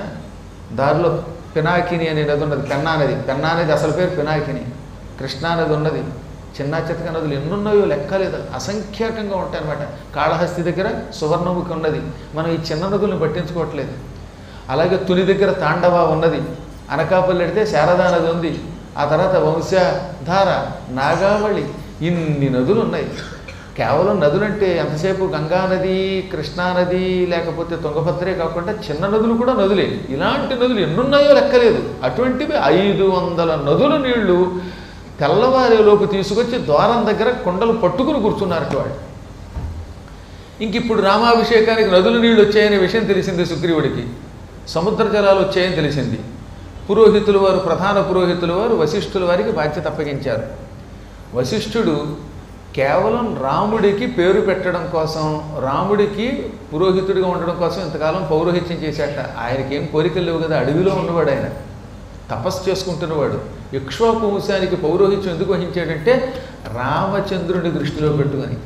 దారిలో పినాకిని అనే నది ఉన్నది, పెన్నా నది. పెన్నా నది అసలు పేరు పినాకిని. కృష్ణా నది ఉన్నది, చిన్న చితక నదులు ఎన్నున్నాయో లెక్కలేదు, అసంఖ్యాకంగా ఉంటాయన్నమాట. కాళహస్తి దగ్గర సువర్ణముఖి ఉన్నది, మనం ఈ చిన్న నదులను పట్టించుకోవట్లేదు. అలాగే తుని దగ్గర తాండవ ఉన్నది, అనకాపల్లి వెడితే శారదా నది ఉంది, ఆ తర్వాత వంశధార, నాగావళి, ఇన్ని నదులు ఉన్నాయి. కేవలం నదులంటే ఎంతసేపు గంగా నది, కృష్ణానది, లేకపోతే తుంగభద్రే కాకుండా చిన్న నదులు కూడా నదులే. ఇలాంటి నదులు ఎన్నున్నాయో లెక్కలేదు. అటువంటివి 500 నదుల నీళ్లు తెల్లవారేలోపు తీసుకొచ్చి ద్వారం దగ్గర కుండలు పట్టుకుని కూర్చున్నారట వాళ్ళు. ఇంక ఇప్పుడు రామాభిషేకానికి నదుల నీళ్ళు వచ్చాయనే విషయం తెలిసింది సుగ్రీవుడికి, సముద్ర జలాలు వచ్చాయని తెలిసింది. పురోహితులు వారు, ప్రధాన పురోహితులు వారు వశిష్ఠుల వారికి బాధ్యత అప్పగించారు. వశిష్ఠుడు కేవలం రాముడికి పేరు పెట్టడం కోసం, రాముడికి పురోహితుడిగా ఉండడం కోసం ఇంతకాలం పౌరోహిత్యం చేశాట. ఆయనకి ఏం కోరికలు లేవు కదా, అడవిలో ఉన్నవాడు ఆయన, తపస్సు చేసుకుంటున్నవాడు. ఇక్ష్వాకు వంశానికి పౌరోహిత్యం ఎందుకు వహించాడంటే రామచంద్రుడి దృష్టిలో పెట్టుకొని.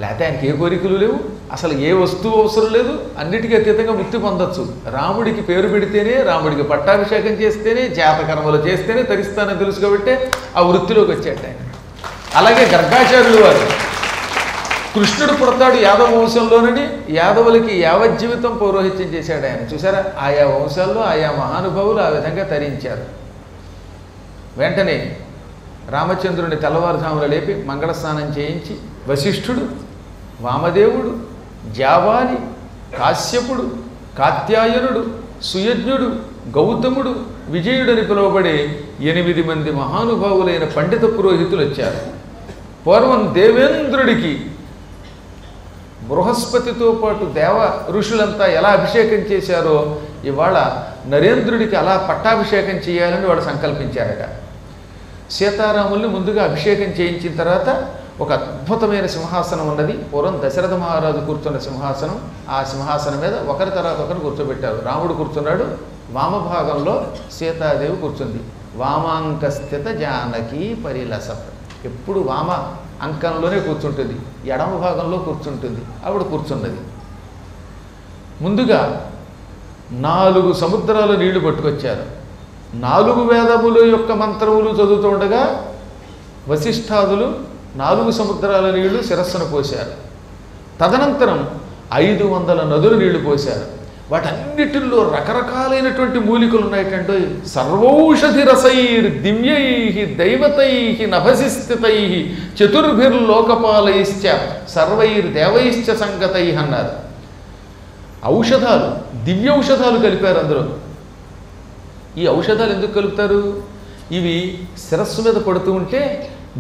లేకపోతే ఆయనకి ఏ కోరికలు లేవు, అసలు ఏ వస్తువు అవసరం లేదు, అన్నిటికీ అతీతంగా ముక్తి పొందొచ్చు. రాముడికి పేరు పెడితేనే, రాముడికి పట్టాభిషేకం చేస్తేనే, జాతకర్మలు చేస్తేనే తరిస్తానని తెలుసు కాబట్టి ఆ వృత్తిలోకి వచ్చాట ఆయన. అలాగే గర్గాచార్యులు వారు, కృష్ణుడు పుడతాడు యాదవ వంశంలోనని యాదవులకి యావజ్జీవితం పౌరోహిత్యం చేశాడు ఆయన. చూసారా, ఆయా వంశాల్లో ఆయా మహానుభావులు ఆ విధంగా తరించారు. వెంటనే రామచంద్రుని తెల్లవారుజామున లేపి మంగళస్నానం చేయించి వశిష్ఠుడు, వామదేవుడు, జాబాలి, కాశ్యపుడు, కాత్యాయనుడు, సుయజ్ఞుడు, గౌతముడు, విజయుడని పిలువబడే 8 మంది మహానుభావులైన పండిత పురోహితులు వచ్చారు. పూర్వం దేవేంద్రుడికి బృహస్పతితో పాటు దేవ ఋషులంతా ఎలా అభిషేకం చేశారో ఇవాళ నరేంద్రుడికి అలా పట్టాభిషేకం చేయాలని వాడు సంకల్పించారట. సీతారాముల్ని ముందుగా అభిషేకం చేయించిన తర్వాత ఒక అద్భుతమైన సింహాసనం ఉన్నది. పూర్వం దశరథ మహారాజు కూర్చున్న సింహాసనం. ఆ సింహాసనం మీద ఒకరి తర్వాత ఒకరు కూర్చోబెట్టారు. రాముడు కూర్చున్నాడు, వామభాగంలో సీతాదేవి కూర్చుంది. వామాంకస్థిత జానకి పరిలసత్, ఎప్పుడు వామ అంకంలోనే కూర్చుంటుంది, ఎడమ భాగంలో కూర్చుంటుంది. ఆవిడ కూర్చున్నది. ముందుగా 4 సముద్రాల నీళ్లు పట్టుకొచ్చారు. 4 వేదముల యొక్క మంత్రములు చదువుతూ ఉండగా వశిష్ఠాదులు 4 సముద్రాల నీళ్లు శిరస్సును పోశారు. తదనంతరం 500 నదుల నీళ్లు పోశారు. వాటన్నిటిల్లో రకరకాలైనటువంటి మూలికలు ఉన్నాయటంటే సర్వౌషధి రసైర్ దివ్యై దైవతై నభసిస్థితై చతుర్భిర్లోకపాలైశ్చ సర్వైర్ దేవైశ్చ సంగతై అన్నారు. ఔషధాలు, దివ్యౌషధాలు కలిపారు అందులో. ఈ ఔషధాలు ఎందుకు కలుపుతారు? ఇవి శిరస్సు మీద పడుతూ ఉంటే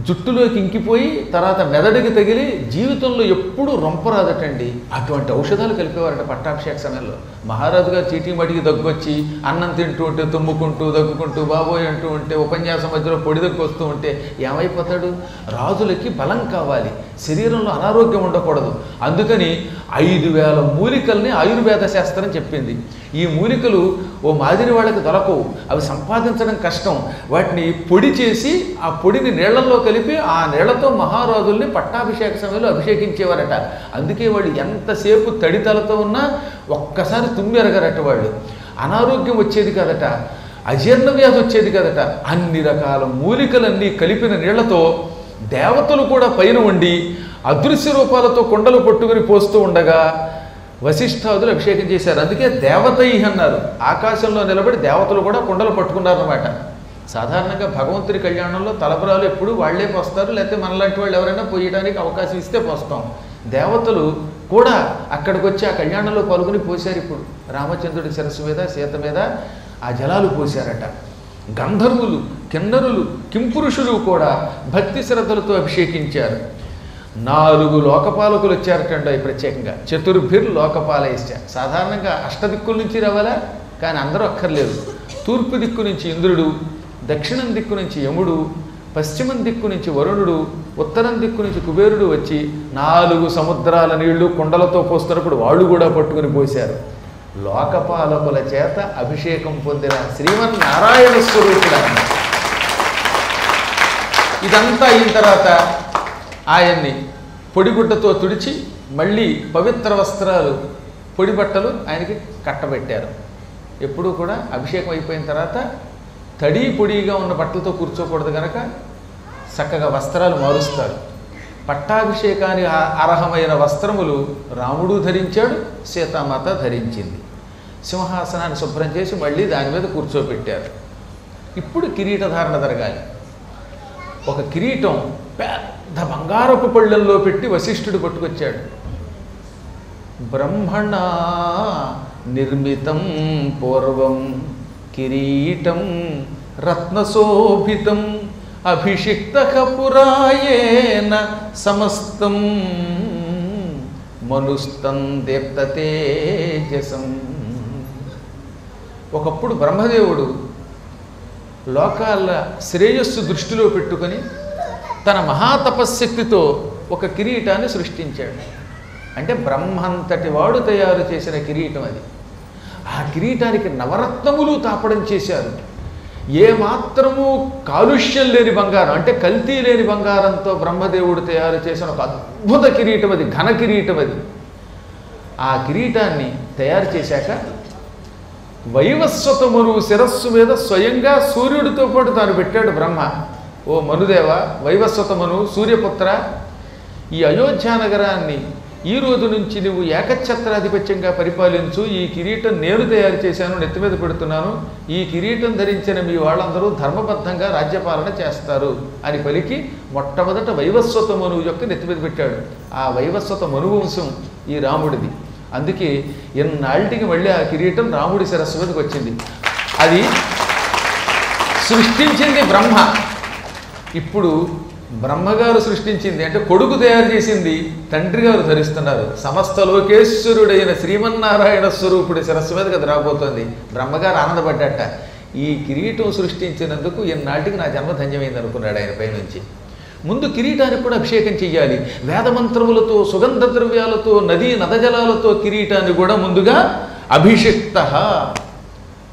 జుట్టులోకి ఇంకిపోయి తర్వాత మెదడుకి తగిలి జీవితంలో ఎప్పుడూ రొంపరాదటండి. అటువంటి ఔషధాలు కలిపేవారట పట్టాభిషేక సమయంలో. మహారాజు గారు చీటీ మటికి దగ్గొచ్చి అన్నం తింటూ ఉంటే తుమ్ముకుంటూ దగ్గుకుంటూ బాబోయ్ అంటూ ఉంటే ఉపన్యాసం మధ్యలో పొడి దగ్గు వస్తూ ఉంటే ఏమైపోతాడు? రాజులకి బలం కావాలి, శరీరంలో అనారోగ్యం ఉండకూడదు. అందుకని 5000 మూలికల్ని ఆయుర్వేద శాస్త్రం చెప్పింది. ఈ మూలికలు ఓ మాదిరి వాళ్ళకి దొరకవు, అవి సంపాదించడం కష్టం. వాటిని పొడి చేసి ఆ పొడిని నీళ్లలో కలిపి ఆ నీళ్లతో మహారాజుల్ని పట్టాభిషేక సమయంలో అభిషేకించేవారట. అందుకే వాళ్ళు ఎంతసేపు తడితలతో ఉన్నా ఒక్కసారి తుమ్మెరగరట. వాళ్ళు అనారోగ్యం వచ్చేది కదట, అజీర్ణ వ్యాధి వచ్చేది కదట. అన్ని రకాల మూలికలన్నీ కలిపిన నీళ్లతో దేవతలు కూడా పైన ఉండి అదృశ్య రూపాలతో కుండలు పట్టుకుని పోస్తూ ఉండగా వశిష్ఠాదులు అభిషేకం చేశారు. అందుకే దేవతై అన్నారు. ఆకాశంలో నిలబడి దేవతలు కూడా కుండలు పట్టుకున్నారన్నమాట. సాధారణంగా భగవంతుడి కళ్యాణంలో తలబరాలు ఎప్పుడు వాళ్లే పోస్తారు, లేకపోతే మనలాంటి వాళ్ళు ఎవరైనా పోయడానికి అవకాశం ఇస్తే పోస్తాం. దేవతలు కూడా అక్కడికి వచ్చి ఆ కళ్యాణంలో పాల్గొని పోశారు. ఇప్పుడు రామచంద్రుడి శిరస్సు మీద, సీత మీద ఆ జలాలు పోశారట. గంధర్వులు, కిన్నరులు, కింపురుషులు కూడా భక్తి శ్రద్ధలతో అభిషేకించారు. 4 లోకపాలకులు వచ్చారటండి ప్రత్యేకంగా. చతుర్భిర్లోకపాలైశ్చ. సాధారణంగా అష్టదిక్కుల నుంచి రావాలా, కానీ అందరూ అక్కర్లేదు. తూర్పు దిక్కు నుంచి ఇంద్రుడు, దక్షిణం దిక్కు నుంచి యముడు, పశ్చిమం దిక్కు నుంచి వరుణుడు, ఉత్తరం దిక్కు నుంచి కుబేరుడు వచ్చి 4 సముద్రాల నీళ్లు కుండలతో పోస్తున్నప్పుడు వాళ్ళు కూడా పట్టుకుని పోశారు. లోకపాలకుల చేత అభిషేకం పొందిన శ్రీమన్నారాయణ స్వరూపుడు. ఇదంతా అయిన తర్వాత ఆయన్ని పొడిగుడ్డతో తుడిచి మళ్ళీ పవిత్ర వస్త్రాలు, పొడి బట్టలు ఆయనకి కట్టబెట్టారు. ఎప్పుడూ కూడా అభిషేకం అయిపోయిన తర్వాత తడి పొడిగా ఉన్న బట్టలతో కూర్చోకూడదు కనుక చక్కగా వస్త్రాలు మారుస్తారు. పట్టాభిషేకానికి అర్హమైన వస్త్రములు రాముడు ధరించాడు, సీతామాత ధరించింది. సింహాసనాన్ని శుభ్రం చేసి మళ్ళీ దాని మీద కూర్చోబెట్టారు. ఇప్పుడు కిరీటధారణ జరగాలి. ఒక కిరీటం పెద్ద బంగారపు పళ్ళెంలో పెట్టి వశిష్ఠుడు పట్టుకొచ్చాడు. బ్రహ్మణ నిర్మితం పూర్వం కిరీటం రత్నశోభితం అభిషిక్త పురాయేన సమస్తం మనుస్తం దేప్తతేజసం. ఒకప్పుడు బ్రహ్మదేవుడు లోకాల శ్రేయస్సు దృష్టిలో పెట్టుకొని తన మహాతపశ్శక్తితో ఒక కిరీటాన్ని సృష్టించాడు. అంటే బ్రహ్మంతటి వాడు తయారు చేసిన కిరీటం అది. ఆ కిరీటానికి నవరత్నములు తాపడం చేశారు. ఏమాత్రము కాలుష్యం లేని బంగారం, అంటే కల్తీ లేని బంగారంతో బ్రహ్మదేవుడు తయారు చేసిన ఒక అద్భుత కిరీటం అది, ఘన కిరీటం అది. ఆ కిరీటాన్ని తయారు చేశాక వైవస్వత మనువు శిరస్సు మీద స్వయంగా సూర్యుడితో పాటు తాను పెట్టాడు బ్రహ్మ. ఓ మనుదేవ, వైవస్వత మనువు, సూర్యపుత్ర, ఈ అయోధ్య నగరాన్ని ఈ రోజు నుంచి నువ్వు ఏకఛత్రాధిపత్యంగా పరిపాలించు. ఈ కిరీటం నేను తయారు చేశాను, నెత్తి మీద పెడుతున్నాను. ఈ కిరీటం ధరించిన మీ వాళ్ళందరూ ధర్మబద్ధంగా రాజ్యపాలన చేస్తారు అని పలికి మొట్టమొదట వైవస్వత మనువు యొక్క నెత్తి మీద పెట్టాడు. ఆ వైవస్వత మనువంశం ఈ రాముడిది. అందుకే ఎన్నాళ్ళకి మళ్ళీ ఆ కిరీటం రాముడి శిరస్సు మీదకి వచ్చింది. అది సృష్టించింది బ్రహ్మ. ఇప్పుడు బ్రహ్మగారు సృష్టించింది, అంటే కొడుకు తయారు చేసింది తండ్రి గారు ధరిస్తున్నారు. సమస్త లోకేశ్వరుడైన శ్రీమన్నారాయణ స్వరూపుడి శిరస్సు మీదకి అది రాబోతోంది. బ్రహ్మగారు ఆనందపడ్డట. ఈ కిరీటం సృష్టించినందుకు ఎన్నాటికి నా జన్మ ధన్యమైంది అనుకున్నాడు ఆయన పైనుంచి. ముందు కిరీటానికి కూడా అభిషేకం చెయ్యాలి. వేదమంత్రములతో, సుగంధ ద్రవ్యాలతో, నదీ నదజలాలతో కిరీటాన్ని కూడా ముందుగా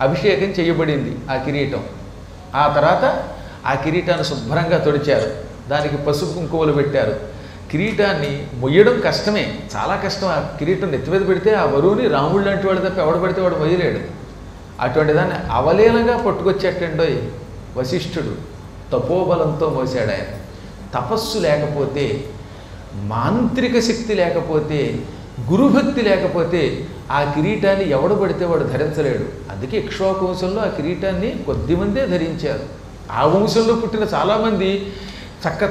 అభిషేకం చేయబడింది ఆ కిరీటం. ఆ తర్వాత ఆ కిరీటాన్ని శుభ్రంగా తొడిచారు. దానికి పసుపు కుంకుమలు పెట్టారు. కిరీటాన్ని మొయ్యడం కష్టమే, చాలా కష్టం. ఆ కిరీటం నెత్తి మీద పెడితే ఆ బరువుని రాముడు లాంటి వాడు తప్ప ఎవడు పడితే వాడు మొయ్యలేడు. అటువంటి దాన్ని అవలీలంగా పట్టుకొచ్చేటండోయ్ వశిష్ఠుడు. తపోబలంతో మోసాడు ఆయన. తపస్సు లేకపోతే, మాంత్రిక శక్తి లేకపోతే, గురుభక్తి లేకపోతే ఆ కిరీటాన్ని ఎవడు పడితే వాడు ధరించలేడు. అందుకే ఇక్ష్వాకు వంశంలో ఆ కిరీటాన్ని కొద్దిమందే ధరించారు. ఆ వంశంలో పుట్టిన చాలామంది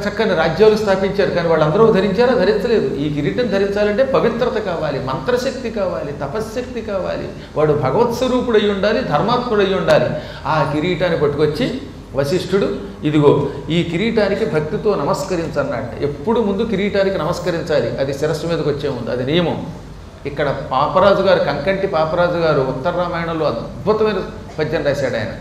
చక్కని రాజ్యాలు స్థాపించారు, కానీ వాళ్ళందరూ ధరించారా? ధరించలేదు. ఈ కిరీటం ధరించాలంటే పవిత్రత కావాలి, మంత్రశక్తి కావాలి, తపశ్శక్తి కావాలి. వాడు భగవత్స్వరూపుడు అయి ఉండాలి, ధర్మాత్ముడు అయి ఉండాలి. ఆ కిరీటాన్ని పట్టుకొచ్చి వశిష్ఠుడు, ఇదిగో ఈ కిరీటానికి భక్తితో నమస్కరించన్నట్టు. ఎప్పుడు ముందు కిరీటానికి నమస్కరించాలి, అది శిరస్సు మీదకి వచ్చే ముందు, అది నియమం. ఇక్కడ పాపరాజు గారు, కంకంటి పాపరాజు గారు ఉత్తర రామాయణంలో అద్భుతమైన పద్యం రాశాడు ఆయన.